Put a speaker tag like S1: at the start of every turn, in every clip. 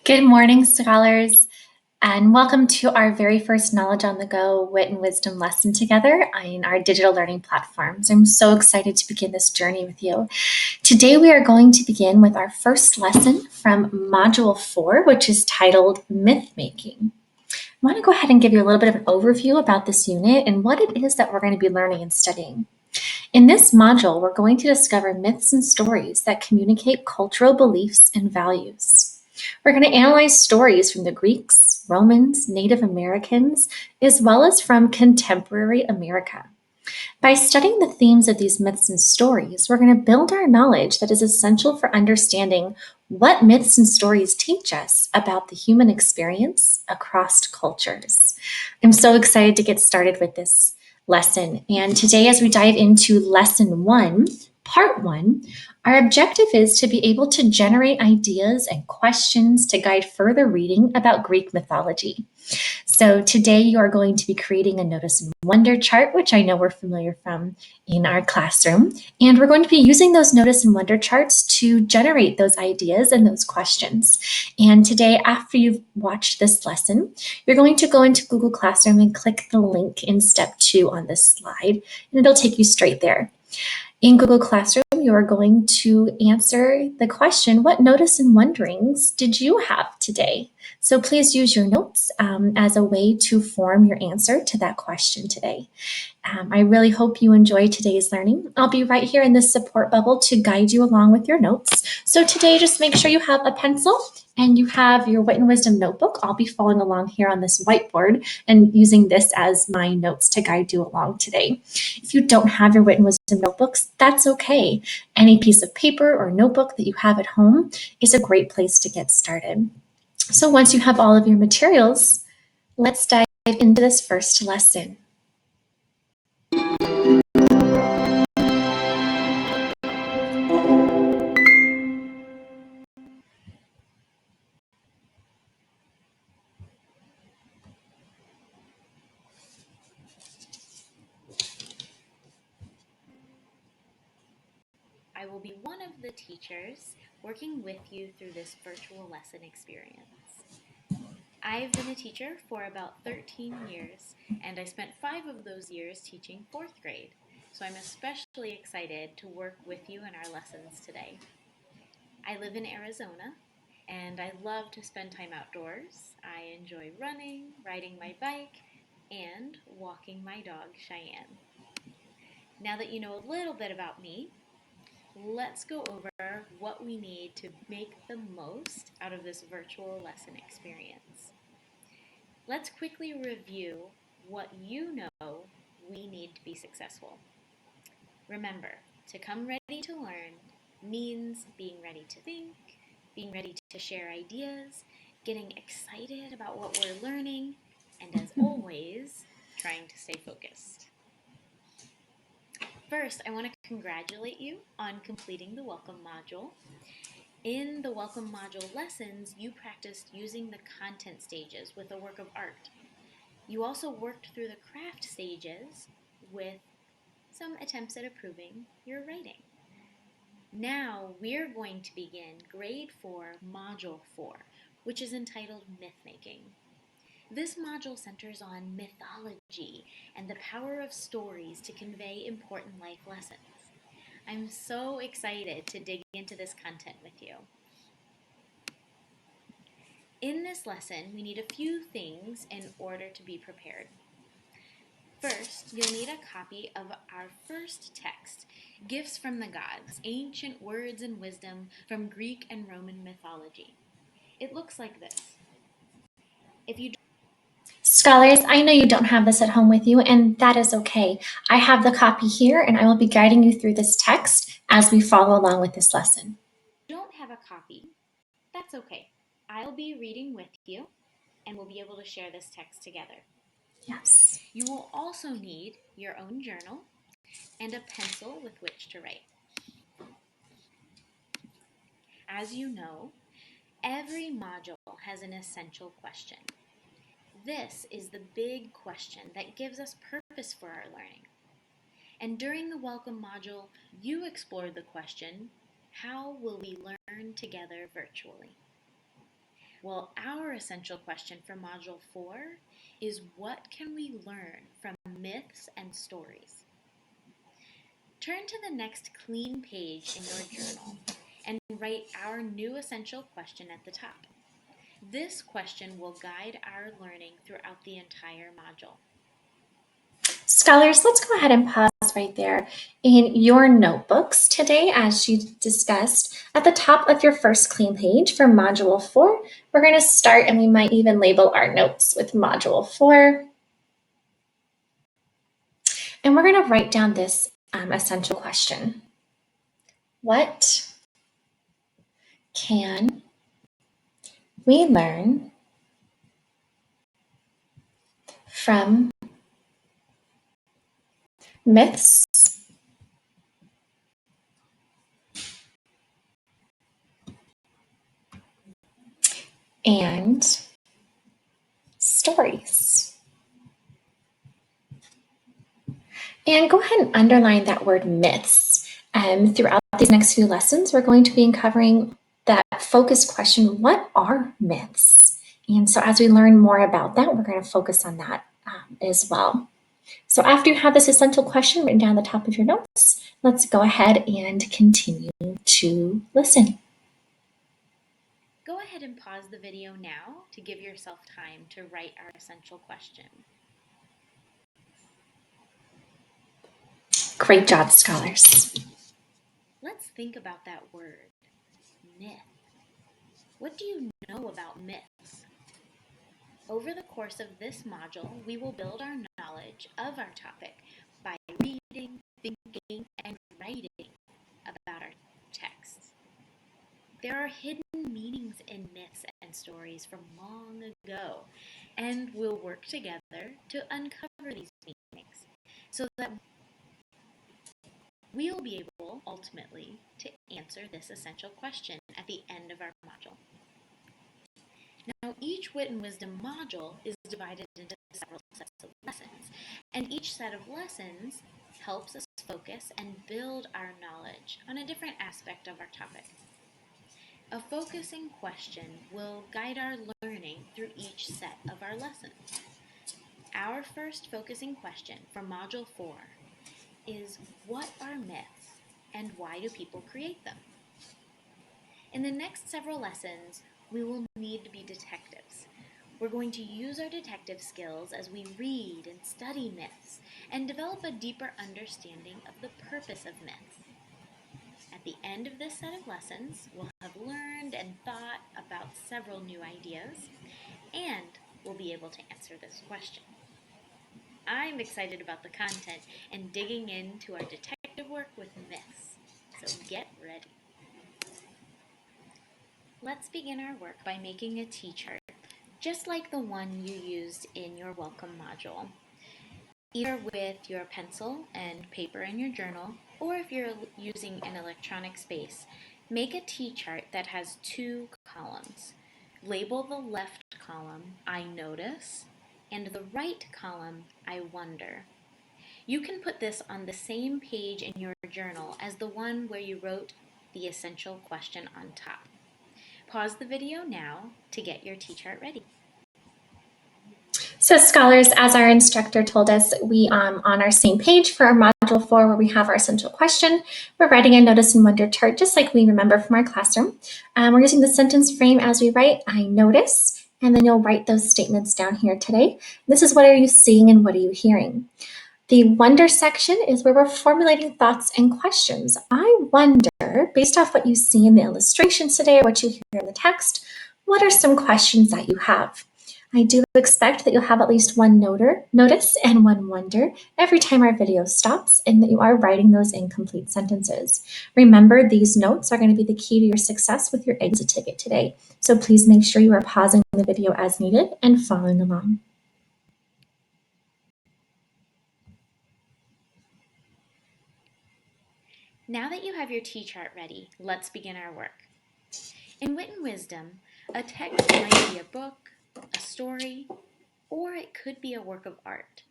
S1: Good morning, scholars, and welcome to our very first Knowledge on the Go Wit and Wisdom lesson together in our digital learning platforms. I'm so excited to begin this journey with you. Today, we are going to begin with our first lesson from Module 4, which is titled Myth Making. I want to go ahead and give you a little bit of an overview about this unit and what it is that we're going to be learning and studying. In this module, we're going to discover myths and stories that communicate cultural beliefs and values. We're going to analyze stories from the Greeks, Romans, Native Americans, as well as from contemporary America. By studying the themes of these myths and stories, we're going to build our knowledge that is essential for understanding what myths and stories teach us about the human experience across cultures. I'm so excited to get started with this lesson. And today, as we dive into lesson 1, part 1, our objective is to be able to generate ideas and questions to guide further reading about Greek mythology. So today you are going to be creating a notice and wonder chart, which I know we're familiar from in our classroom. And we're going to be using those notice and wonder charts to generate those ideas and those questions. And today, after you've watched this lesson, you're going to go into Google Classroom and click the link in step 2 on this slide, and it'll take you straight there. In Google Classroom, you are going to answer the question, what notice and wonderings did you have today? So please use your notes as a way to form your answer to that question today. I really hope you enjoy today's learning. I'll be right here in this support bubble to guide you along with your notes. So today, just make sure you have a pencil and you have your Wit and Wisdom notebook. I'll be following along here on this whiteboard and using this as my notes to guide you along today. If you don't have your Wit and Wisdom notebooks, that's okay. Any piece of paper or notebook that you have at home is a great place to get started. So once you have all of your materials, let's dive into this first lesson.
S2: I will be one of the teachers working with you through this virtual lesson experience. I've been a teacher for about 13 years, and I spent 5 of those years teaching 4th grade, so I'm especially excited to work with you in our lessons today. I live in Arizona, and I love to spend time outdoors. I enjoy running, riding my bike, and walking my dog, Cheyenne. Now that you know a little bit about me, let's go over what we need to make the most out of this virtual lesson experience. Let's quickly review what you know we need to be successful. Remember, to come ready to learn means being ready to think, being ready to share ideas, getting excited about what we're learning, and as always, trying to stay focused. First, I want to congratulate you on completing the welcome module. In the welcome module lessons, you practiced using the content stages with a work of art. You also worked through the craft stages with some attempts at improving your writing. Now we're going to begin grade 4, module 4, which is entitled Myth Making. This module centers on mythology and the power of stories to convey important life lessons. I'm so excited to dig into this content with you. In this lesson, we need a few things in order to be prepared. First, you'll need a copy of our first text, Gifts from the Gods, Ancient Words and Wisdom from Greek and Roman Mythology. It looks like this. If you
S1: Scholars, I know you don't have this at home with you, and that is okay. I have the copy here, and I will be guiding you through this text as we follow along with this lesson.
S2: don't have a copy, that's okay. I'll be reading with you, and we'll be able to share this text together.
S1: Yes.
S2: You will also need your own journal and a pencil with which to write. As you know, every module has an essential question. This is the big question that gives us purpose for our learning. And during the welcome module, you explored the question, how will we learn together virtually? Well, our essential question for Module 4 is, what can we learn from myths and stories? Turn to the next clean page in your journal and write our new essential question at the top. This question will guide our learning throughout the entire module.
S1: Scholars, let's go ahead and pause right there. In your notebooks today, as you discussed, at the top of your first clean page for Module 4, we're going to start, and we might even label our notes with Module 4. And we're going to write down this essential question. What can we learn from myths and stories? And go ahead and underline that word myths. Throughout these next few lessons, we're going to be covering that focus question, what are myths? And so as we learn more about that, we're going to focus on that as well. So after you have this essential question written down at the top of your notes, let's go ahead and continue to listen.
S2: Go ahead and pause the video now to give yourself time to write our essential question.
S1: Great job, scholars.
S2: Let's think about that word, myth. What do you know about myths? Over the course of this module, we will build our knowledge of our topic by reading, thinking, and writing about our texts. There are hidden meanings in myths and stories from long ago, and we'll work together to uncover these meanings so that we'll be able, ultimately, to answer this essential question at the end of our module. Now, each Wit and Wisdom module is divided into several sets of lessons, and each set of lessons helps us focus and build our knowledge on a different aspect of our topic. A focusing question will guide our learning through each set of our lessons. Our first focusing question for Module 4 is, what are myths and why do people create them? In the next several lessons, we will need to be detectives. We're going to use our detective skills as we read and study myths and develop a deeper understanding of the purpose of myths. At the end of this set of lessons, we'll have learned and thought about several new ideas, and we'll be able to answer this question. I'm excited about the content and digging into our detective work with myths, so get ready. Let's begin our work by making a T-chart, just like the one you used in your welcome module. Either with your pencil and paper in your journal, or if you're using an electronic space, make a T-chart that has 2 columns. Label the left column, I notice, and the right column, I wonder. You can put this on the same page in your journal as the one where you wrote the essential question on top. Pause the video now to get your T-chart ready.
S1: So scholars, as our instructor told us, we on our same page for our Module 4 where we have our essential question, we're writing a notice and wonder chart just like we remember from our classroom. We're using the sentence frame as we write, I notice, and then you'll write those statements down here today. This is what are you seeing and what are you hearing? The wonder section is where we're formulating thoughts and questions. I wonder, based off what you see in the illustrations today or what you hear in the text, what are some questions that you have? I do expect that you'll have at least one notice and one wonder every time our video stops, and that you are writing those incomplete sentences. Remember, these notes are going to be the key to your success with your exit ticket today. So please make sure you are pausing the video as needed and following along.
S2: Now that you have your T-chart ready, let's begin our work. In Wit and Wisdom, a text might be a book, a story, or it could be a work of art.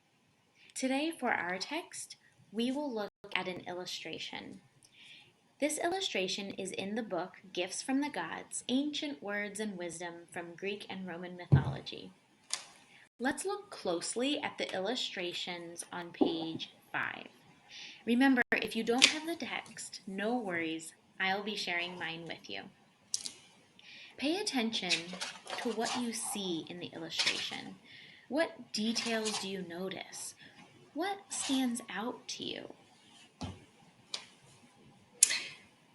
S2: Today, for our text, we will look at an illustration. This illustration is in the book Gifts from the Gods, Ancient Words and Wisdom from Greek and Roman Mythology. Let's look closely at the illustrations on page 5. Remember, if you don't have the text, no worries, I'll be sharing mine with you. Pay attention to what you see in the illustration. What details do you notice? What stands out to you?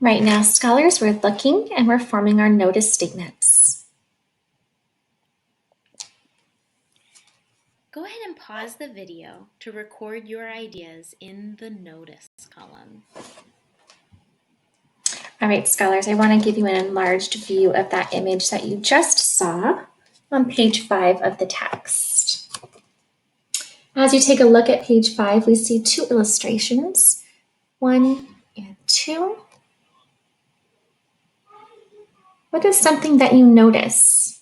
S1: Right now, scholars, we're looking and we're forming our notice statements.
S2: Go ahead and pause the video to record your ideas in the notice column.
S1: All right, scholars, I want to give you an enlarged view of that image that you just saw on page 5 of the text. As you take a look at page 5, we see 2 illustrations, 1 and 2. What is something that you notice?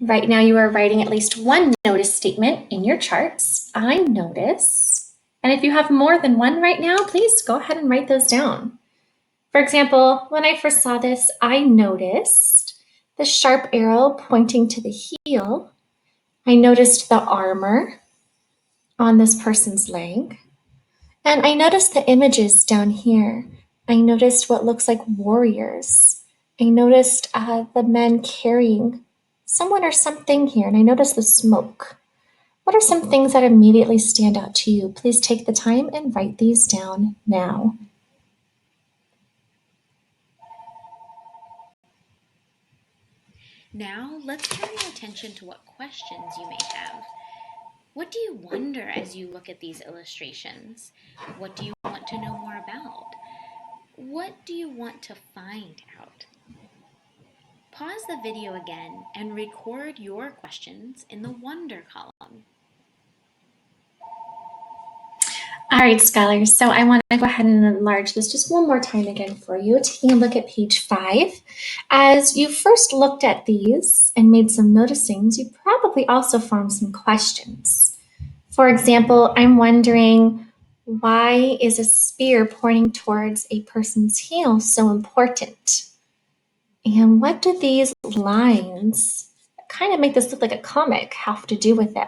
S1: Right now, you are writing at least one notice statement in your charts. I notice. And if you have more than one right now, please go ahead and write those down. For example, when I first saw this, I noticed the sharp arrow pointing to the heel. I noticed the armor on this person's leg. And I noticed the images down here. I noticed what looks like warriors. I noticed the men carrying someone or something here, and I noticed the smoke. What are some things that immediately stand out to you? Please take the time and write these down now.
S2: Now, let's turn your attention to what questions you may have. What do you wonder as you look at these illustrations? What do you want to know more about? What do you want to find out? Pause the video again and record your questions in the wonder column.
S1: All right, scholars, so I want to go ahead and enlarge this just one more time again for you, taking a look at page 5. As you first looked at these and made some noticings, you probably also formed some questions. For example, I'm wondering, why is a spear pointing towards a person's heel so important? And what do these lines that kind of make this look like a comic have to do with it?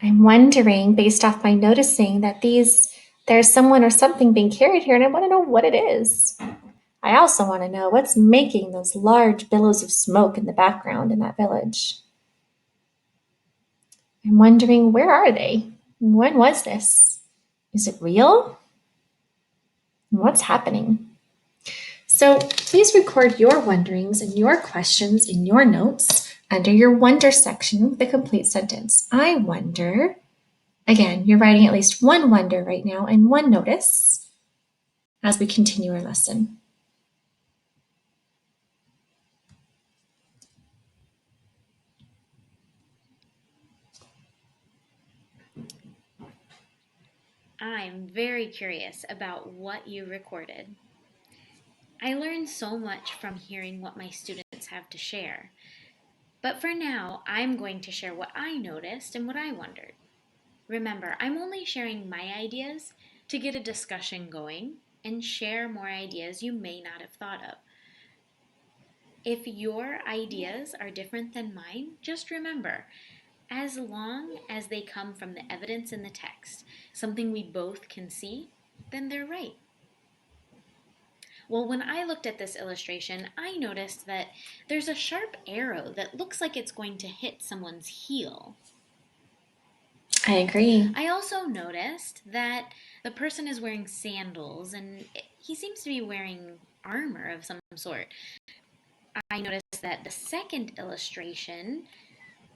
S1: I'm wondering, based off my noticing, that there's someone or something being carried here, and I want to know what it is. I also want to know what's making those large billows of smoke in the background in that village. I'm wondering, where are they? When was this? Is it real? What's happening? So please record your wonderings and your questions in your notes under your wonder section with the complete sentence. I wonder. Again, you're writing at least one wonder right now and one notice as we continue our lesson.
S2: I'm very curious about what you recorded. I learned so much from hearing what my students have to share. But for now, I'm going to share what I noticed and what I wondered. Remember, I'm only sharing my ideas to get a discussion going and share more ideas you may not have thought of. If your ideas are different than mine, just remember, as long as they come from the evidence in the text, something we both can see, then they're right. Well, when I looked at this illustration, I noticed that there's a sharp arrow that looks like it's going to hit someone's heel.
S1: I agree.
S2: I also noticed that the person is wearing sandals and he seems to be wearing armor of some sort. I noticed that the second illustration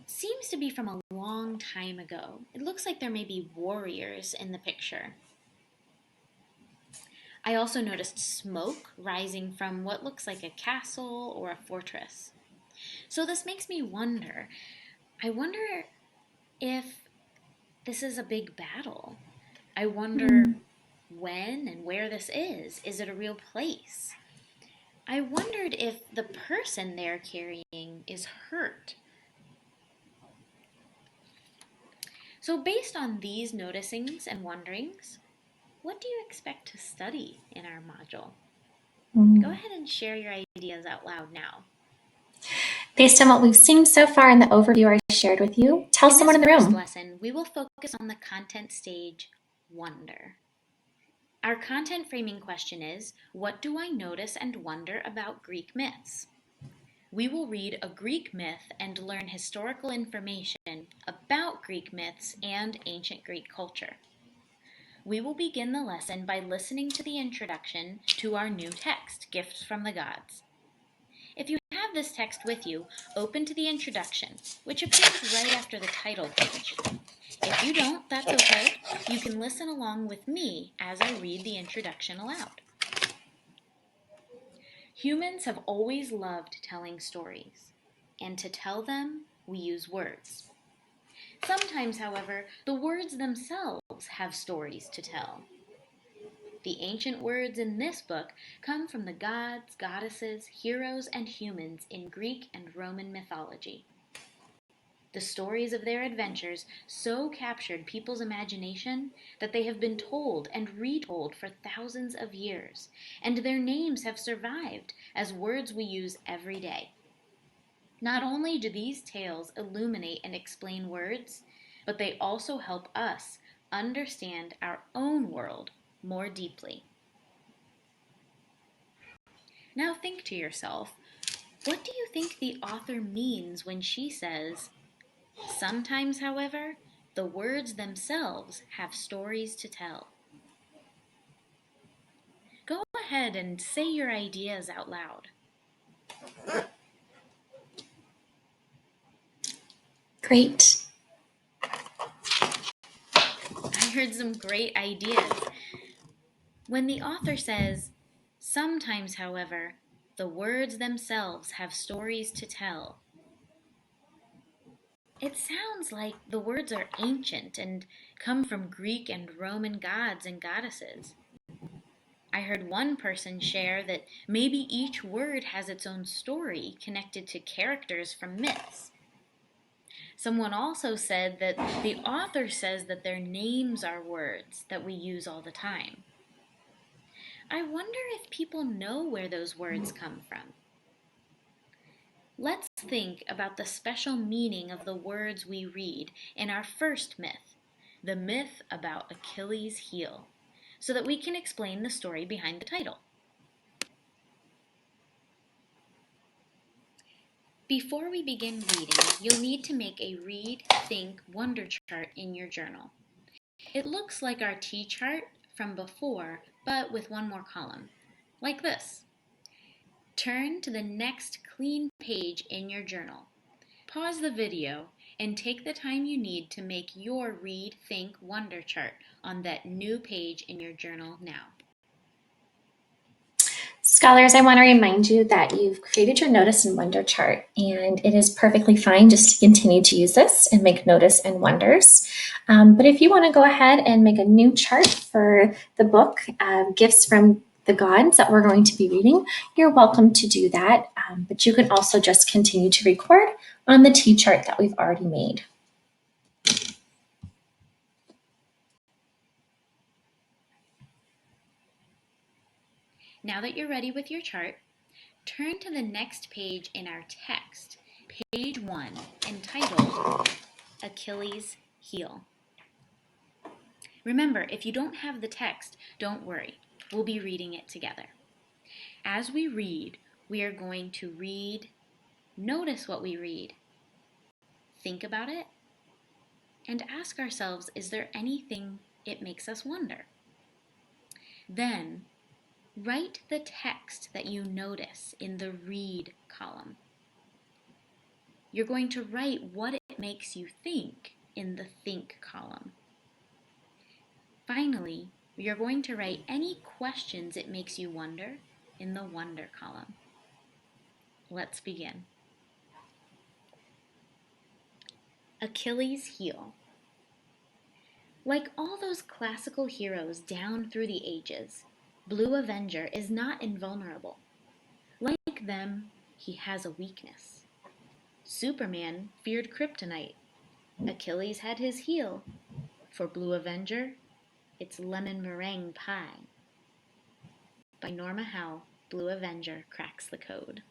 S2: seems to be from a long time ago. It looks like there may be warriors in the picture. I also noticed smoke rising from what looks like a castle or a fortress. So this makes me wonder. I wonder if this is a big battle. I wonder when and where this is. Is it a real place? I wondered if the person they're carrying is hurt. So based on these noticings and wonderings, what do you expect to study in our module? Go ahead and share your ideas out loud now.
S1: Based on what we've seen so far in the overview I shared with you, tell someone in the
S2: In this first
S1: room.
S2: lesson, we will focus on the content stage, wonder. Our content framing question is, what do I notice and wonder about Greek myths? We will read a Greek myth and learn historical information about Greek myths and ancient Greek culture. We will begin the lesson by listening to the introduction to our new text, Gifts from the Gods. If you have this text with you, open to the introduction, which appears right after the title page. If you don't, that's okay. You can listen along with me as I read the introduction aloud. Humans have always loved telling stories, and to tell them, we use words. Sometimes, however, the words themselves have stories to tell. The ancient words in this book come from the gods, goddesses, heroes, and humans in Greek and Roman mythology. The stories of their adventures so captured people's imagination that they have been told and retold for thousands of years, and their names have survived as words we use every day. Not only do these tales illuminate and explain words, but they also help us understand our own world more deeply. Now think to yourself, what do you think the author means when she says, sometimes, however, the words themselves have stories to tell? Go ahead and say your ideas out loud.
S1: Great.
S2: I heard some great ideas. When the author says, sometimes, however, the words themselves have stories to tell, it sounds like the words are ancient and come from Greek and Roman gods and goddesses. I heard one person share that maybe each word has its own story connected to characters from myths. Someone also said that the author says that their names are words that we use all the time. I wonder if people know where those words come from. Let's think about the special meaning of the words we read in our first myth, the myth about Achilles' heel, so that we can explain the story behind the title. Before we begin reading, you'll need to make a read, think, wonder chart in your journal. It looks like our T chart from before, but with one more column, like this. Turn to the next clean page in your journal. Pause the video and take the time you need to make your read, think, wonder chart on that new page in your journal now.
S1: Scholars, I want to remind you that you've created your notice and wonder chart, and it is perfectly fine just to continue to use this and make notice and wonders. But if you want to go ahead and make a new chart for the book, Gifts from the Gods, that we're going to be reading, you're welcome to do that. But you can also just continue to record on the T chart that we've already made.
S2: Now that you're ready with your chart, turn to the next page in our text, page 1, entitled Achilles' Heel. Remember, if you don't have the text, don't worry. We'll be reading it together. As we read, we are going to read, notice what we read, think about it, and ask ourselves, is there anything it makes us wonder? Then, write the text that you notice in the read column. You're going to write what it makes you think in the think column. Finally, you're going to write any questions it makes you wonder in the wonder column. Let's begin. Achilles' heel. Like all those classical heroes down through the ages, Blue Avenger is not invulnerable. Like them, he has a weakness. Superman feared kryptonite. Achilles had his heel. For Blue Avenger, it's lemon meringue pie. By Norma Howe, Blue Avenger cracks the code.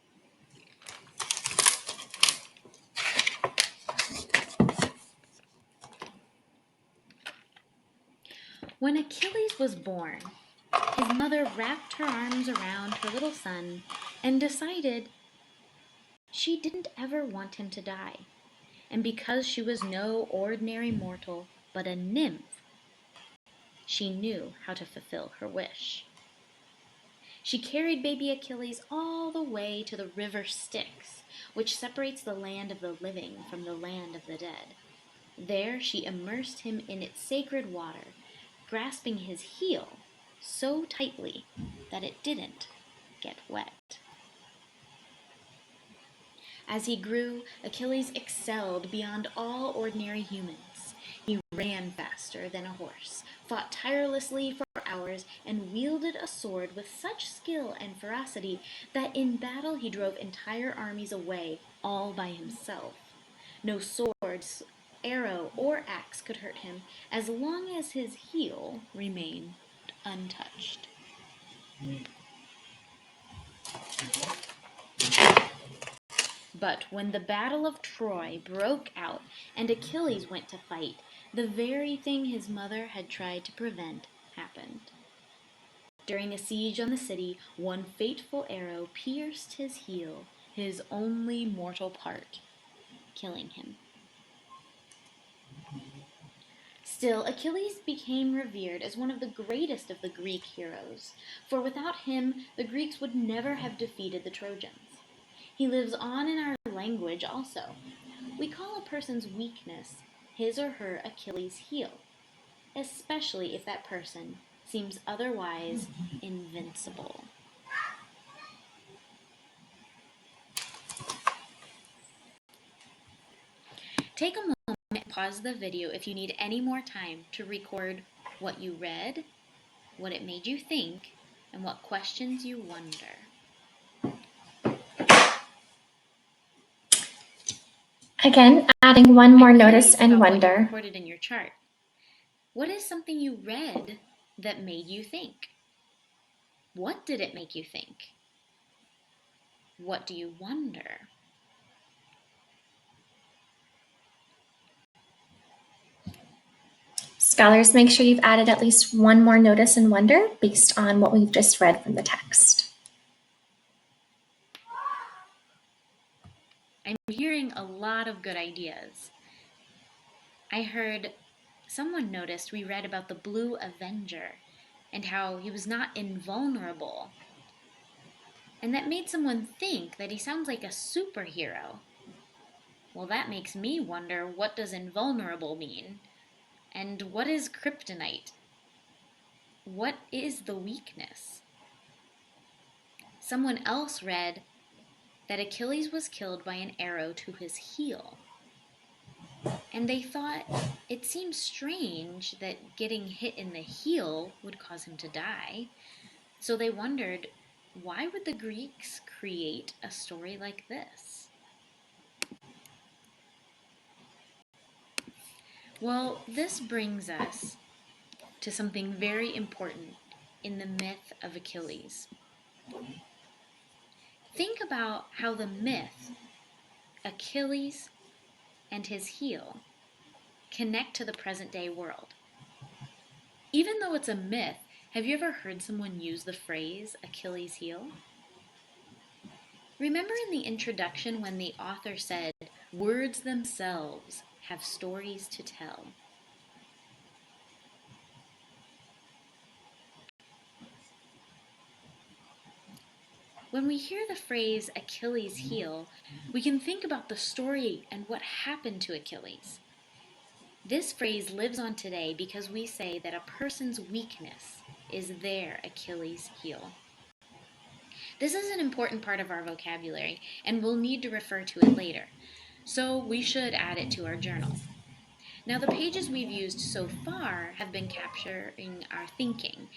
S2: When Achilles was born, his mother wrapped her arms around her little son and decided she didn't ever want him to die. And because she was no ordinary mortal, but a nymph, she knew how to fulfill her wish. She carried baby Achilles all the way to the river Styx, which separates the land of the living from the land of the dead. There she immersed him in its sacred water, grasping his heel so tightly that it didn't get wet. As he grew, Achilles excelled beyond all ordinary humans. He ran faster than a horse, fought tirelessly for hours, and wielded a sword with such skill and ferocity that in battle he drove entire armies away all by himself. No sword, arrow, or axe could hurt him as long as his heel remained untouched. But when the Battle of Troy broke out and Achilles went to fight, the very thing his mother had tried to prevent happened. During a siege on the city, one fateful arrow pierced his heel, his only mortal part, killing him. Still, Achilles became revered as one of the greatest of the Greek heroes, for without him, the Greeks would never have defeated the Trojans. He lives on in our language also. We call a person's weakness his or her Achilles heel, especially if that person seems otherwise invincible. Take a moment and pause the video if you need any more time to record what you read, what it made you think, and what questions you wonder.
S1: Again, adding one more notice and
S2: What you
S1: wonder.
S2: recorded in your chart. What is something you read that made you think? What did it make you think? What do you wonder?
S1: Scholars, make sure you've added at least one more notice and wonder based on what we've just read from the text.
S2: I'm hearing a lot of good ideas. I heard someone noticed we read about the Blue Avenger and how he was not invulnerable. And that made someone think that he sounds like a superhero. Well, that makes me wonder, what does invulnerable mean? And what is kryptonite? What is the weakness? Someone else read that Achilles was killed by an arrow to his heel. And they thought it seemed strange that getting hit in the heel would cause him to die. So they wondered, why would the Greeks create a story like this? Well, this brings us to something very important in the myth of Achilles. Think about how the myth, Achilles and his heel, connect to the present day world. Even though it's a myth, have you ever heard someone use the phrase Achilles' heel? Remember in the introduction when the author said, "Words themselves have stories to tell." When we hear the phrase Achilles' heel, we can think about the story and what happened to Achilles. This phrase lives on today because we say that a person's weakness is their Achilles' heel. This is an important part of our vocabulary, and we'll need to refer to it later, so we should add it to our journal. Now, the pages we've used so far have been capturing our thinking,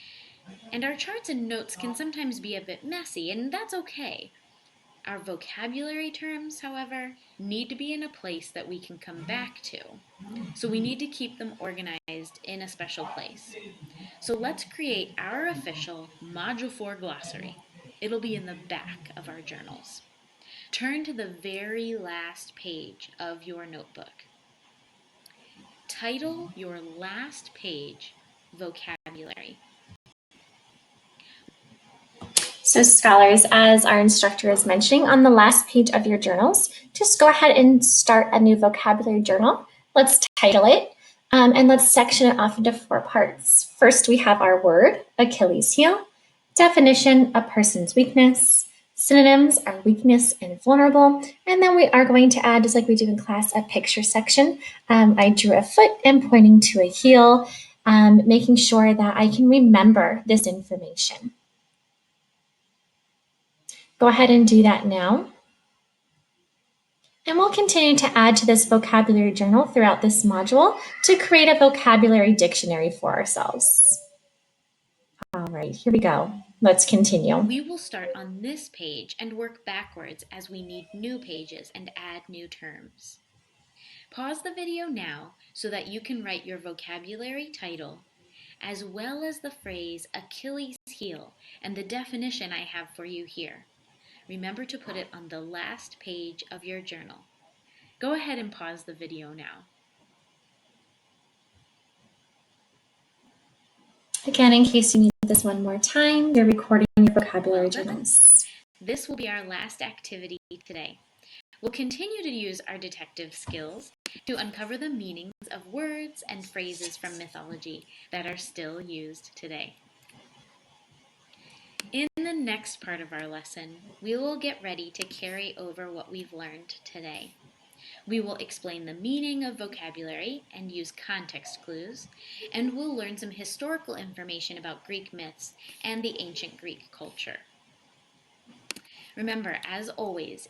S2: and our charts and notes can sometimes be a bit messy, and that's okay. Our vocabulary terms, however, need to be in a place that we can come back to. So we need to keep them organized in a special place. So let's create our official Module 4 glossary. It'll be in the back of our journals. Turn to the very last page of your notebook. Title your last page Vocabulary.
S1: So scholars, as our instructor is mentioning, on the last page of your journals, just go ahead and start a new vocabulary journal. Let's title it, and let's section it off into 4 parts. First, we have our word, Achilles heel, definition, a person's weakness, synonyms are weakness and vulnerable, and then we are going to add, just like we do in class, a picture section. I drew a foot and pointing to a heel, making sure that I can remember this information. Go ahead and do that now. And we'll continue to add to this vocabulary journal throughout this module to create a vocabulary dictionary for ourselves. All right, here we go. Let's continue.
S2: We will start on this page and work backwards as we need new pages and add new terms. Pause the video now so that you can write your vocabulary title, as well as the phrase Achilles heel and the definition I have for you here. Remember to put it on the last page of your journal. Go ahead and pause the video now.
S1: Again, in case you need this one more time, you're recording your vocabulary journals.
S2: This will be our last activity today. We'll continue to use our detective skills to uncover the meanings of words and phrases from mythology that are still used today. In the next part of our lesson, we will get ready to carry over what we've learned today. We will explain the meaning of vocabulary and use context clues, and we'll learn some historical information about Greek myths and the ancient Greek culture. Remember, as always,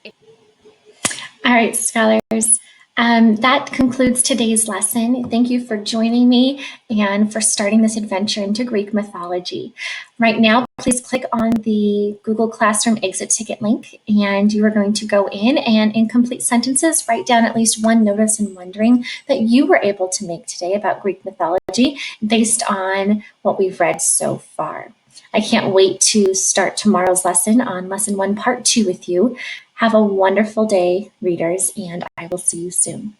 S1: All right, scholars, that concludes today's lesson. Thank you for joining me and for starting this adventure into Greek mythology. Right now, please click on the Google Classroom exit ticket link, and you are going to go in complete sentences, write down at least one notice and wondering that you were able to make today about Greek mythology based on what we've read so far. I can't wait to start tomorrow's lesson on Lesson 1, Part 2 with you. Have a wonderful day, readers, and I will see you soon.